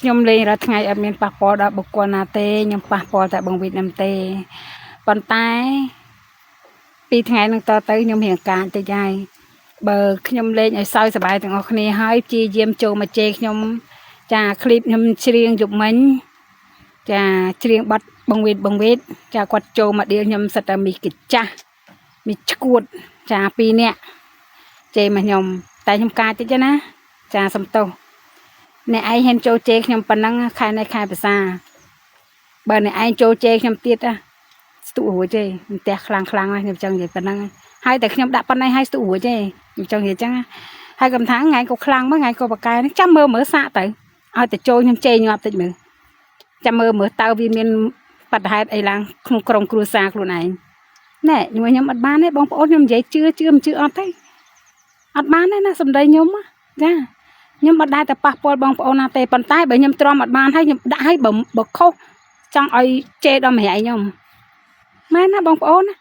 ខ្ញុំលេងរាល់ថ្ងៃអត់មានប៉ះពាល់ដល់បុគ្គលណាទេខ្ញុំប៉ះពាល់តែបងវិទ្យខ្ញុំទេប៉ុន្តែពីថ្ងៃនឹងតទៅខ្ញុំរៀងការតិចហើយបើខ្ញុំលេងឲ្យសើចសប្បាយទាំងអស់គ្នាហើយព្យាយាមចូលមកជេរខ្ញុំចាคลิปខ្ញុំច្រៀងយប់មិញចាច្រៀងបាត់បងវិទ្យចាគាត់ចូលមកដៀលខ្ញុំសិតតែមីកិច្ចចាស់មីឈួតចា2នាក់ជេរមកខ្ញុំតែខ្ញុំការតិចណាចាសំទោសអ្នកឯងហ៊ានចូលជេរខ្ញុំប៉ុណ្ណឹងខែនេះខែភាសាបើអ្នកឯងចូលជេរខ្ញុំទៀតស្ទុះរួចទេផ្ទះខ្លាំងណាស់ខ្ញុំចង់និយាយប៉ុណ្ណឹងហើយតែខ្ញុំដាក់ប៉ុណ្ណេះហើយស្ទុះរួចទេខ្ញុំចង់និយាយចឹងហើយកំថាថ្ងៃក៏ខ្លាំងមកថ្ងៃក៏បកកែនេះចាំមើលសាកទៅឲ្យតែចូលខ្ញុំជេរញាប់តិចមើលចាំមើលតើវាមានបដិហេតុអីឡើងក្នុងក្រុមគ្រួសារខ្លួនឯងណែខ្ញុំអត់បានទេបងប្អូនខ្ញុំនិយាយជឿមិនជឿអត់ទេអត់បានទេណាសម្ដីខ្ញុំចាខ្ញុំអត់ដែរតែប៉ះពាល់បងប្អូនណាទេប៉ុន្តែបើខ្ញុំទ្រាំអត់បានហើយខ្ញុំដាក់ឲ្យបើខុសចង់ឲ្យជេរដល់ម្នាក់ខ្ញុំមែនណាបងប្អូនណា